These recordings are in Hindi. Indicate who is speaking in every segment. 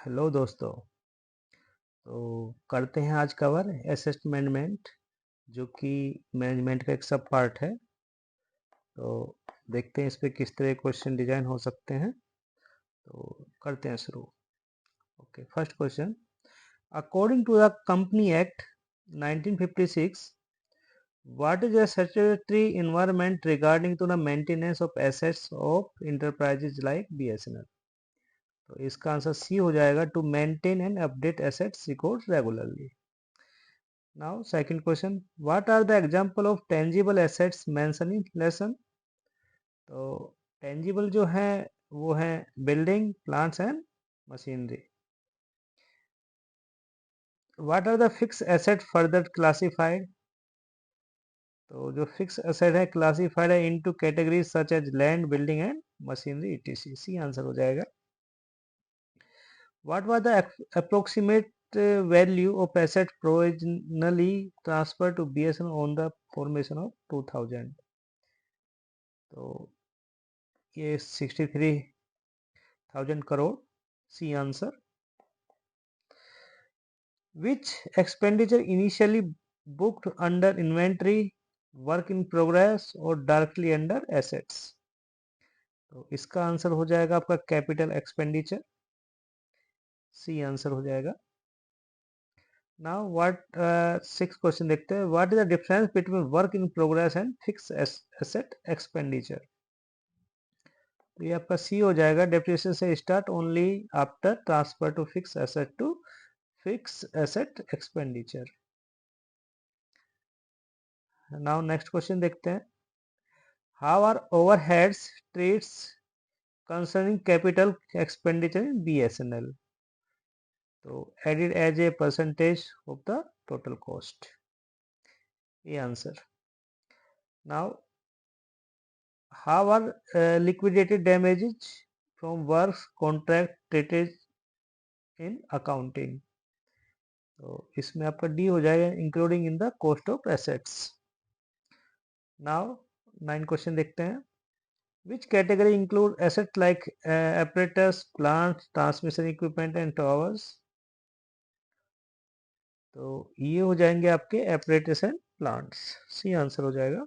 Speaker 1: हेलो दोस्तों। तो करते हैं आज कवर एसेट मैनेजमेंट, जो कि मैनेजमेंट का एक सब पार्ट है। तो देखते हैं इस पे किस तरह क्वेश्चन डिजाइन हो सकते हैं। तो करते हैं शुरू। Okay, first question. According to the company act 1956, what is a statutory environment regarding to the maintenance of assets of enterprises like BSNL? तो इसका आंसर सी हो जाएगा, to maintain and update assets record regularly. Now, second question. What are the example of tangible assets mentioned in lesson? तो tangible जो है वो है building, plants and machinery. What are the fixed asset further classified? तो जो fixed asset है classified है into categories such as land, building and machinery etc. C answer हो जाएगा. What was the approximate value of asset provisionally transferred to BSNL on the formation of 2000? तो ये 63,000 crore. C answer. Which expenditure initially booked under inventory, work in progress or directly under assets? तो इसका आंसर हो जाएगा आपका कैपिटल एक्सपेंडिचर. सी आंसर हो जाएगा. नाउ व्हाट सिक्स क्वेश्चन देखते हैं. What is the difference between work in progress and fix asset expenditure? तो ये आपका सी हो जाएगा. डेप्रिसिएशन से start only after transfer to fix asset to fix asset expenditure. Now next question देखते हैं. How are overheads treats concerning capital expenditure in BSNL? तो added as a percentage of the total cost. ये answer. Now how are liquidated damages from works contract treated in accounting? तो इसमें आपका डी हो जाएगा, including in the cost of assets. Now 9 question देखते हैं. Which category include assets like apparatus, plants, transmission equipment and towers? तो ये हो जाएंगे आपके apparatus and plants. C answer हो जाएगा.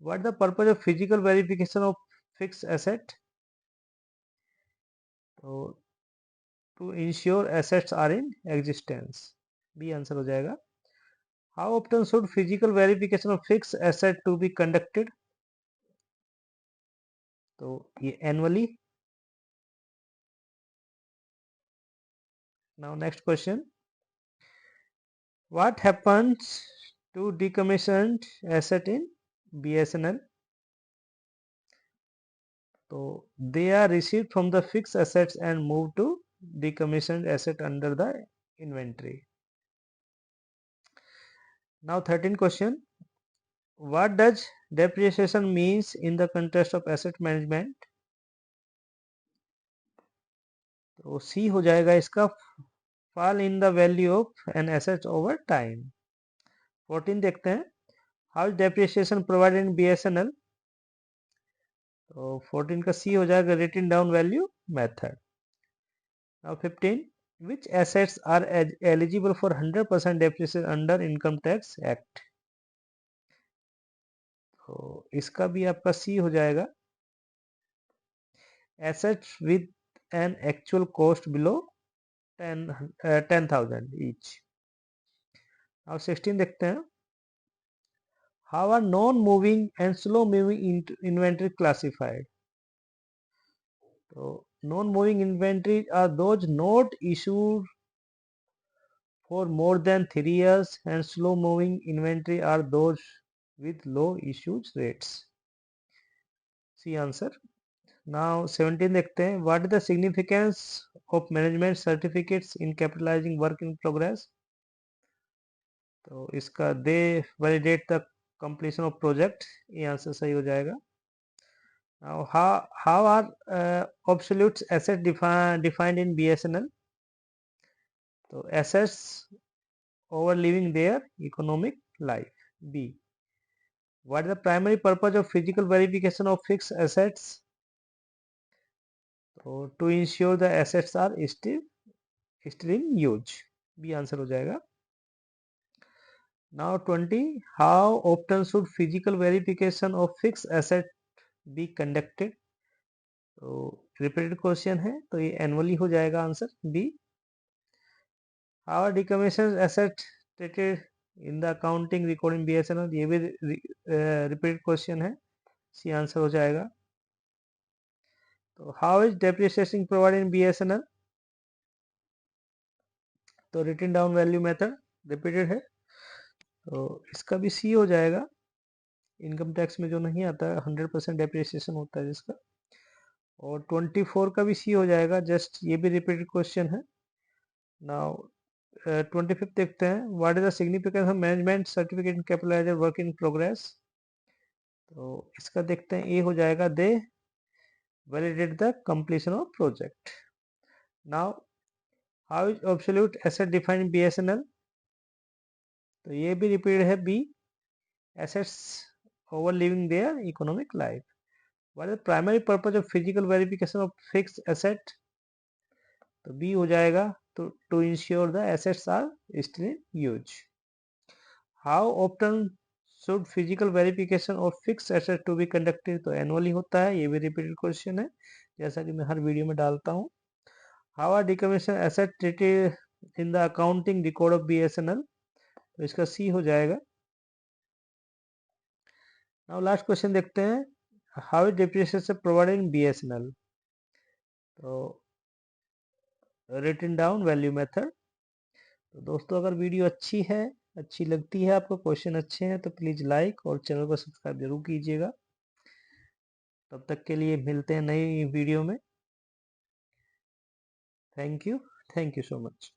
Speaker 1: What the purpose of physical verification of fixed asset? तो to ensure assets are in existence. B answer हो जाएगा. How often should physical verification of fixed asset to be conducted? तो ये annually. Now next question. What happens to decommissioned asset in BSNL? So they are received from the fixed assets and moved to decommissioned asset under the inventory. Now 13 question. What does depreciation means in the context of asset management? तो सी हो जाएगा इसका, fall in the value of an asset over time. 14 देखते हैं. How is depreciation provided in BSNL? तो 14 का सी हो जाएगा, written down value method. Now 15. Which assets are eligible for 100% depreciation under Income Tax Act? तो इसका भी आपका सी हो जाएगा, assets with an actual cost below 10,000 each. Now 16 देखते हैं. How are non-moving and slow-moving inventory classified? तो non-moving inventory are those not issued for more than 3 years and slow moving inventory are those with low issue rates. C answer. Now 17 देखते हैं. What is the significance of management certificates in capitalizing work in progress? तो इसका they validate the completion of project. ये आंसर सही हो जाएगा. Now how are obsolete asset defined in BSNL? तो assets over living their economic life. B. What is the primary purpose of physical verification of fixed assets? तो to ensure the assets are still in use, B answer हो जाएगा। Now 20, how often should physical verification of fix asset be conducted. तो रिपीटेड क्वेश्चन है, तो ये एनुअली हो जाएगा answer B. How are decommission asset treated in the accounting recording BSNL, ये भी रिपीटेड क्वेश्चन है, सी आंसर हो जाएगा। तो how is depreciation provided in BSNL, तो written down value method repeated है, तो इसका भी सी हो जाएगा। इनकम टैक्स में जो नहीं आता है 100% डेप्रिसिएशन होता है जिसका। और 24 का भी सी हो जाएगा, जस्ट ये भी रिपीटेड क्वेश्चन है। नाउ 25 देखते हैं, what is the significance of management certificate in capitalizer work in progress. तो इसका देखते हैं, ए हो जाएगा, they validate the completion of project. Now how is absolute asset defined in BSNL, तो ये भी रिपीटेड है, B assets over living their economic life. What is the primary purpose of physical verification of fixed asset, तो बी हो जाएगा, तो to ensure the assets are still in use. How often should physical verification of fixed asset to be conducted, तो एनुअली होता है, ये भी रिपीटेड क्वेश्चन है, जैसा कि मैं हर वीडियो में डालता हूँ। How are decommission asset treated in the accounting record of BSNL, तो इसका सी हो जाएगा। नाउ लास्ट क्वेश्चन देखते हैं, how is depreciation provided in BSNL, तो रिटन डाउन वैल्यू मेथड। तो दोस्तों, अगर वीडियो अच्छी है, अच्छी लगती है आपको, क्वेश्चन अच्छे हैं, तो प्लीज़ लाइक और चैनल को सब्सक्राइब जरूर कीजिएगा। तब तक के लिए मिलते हैं नई वीडियो में। Thank you so much.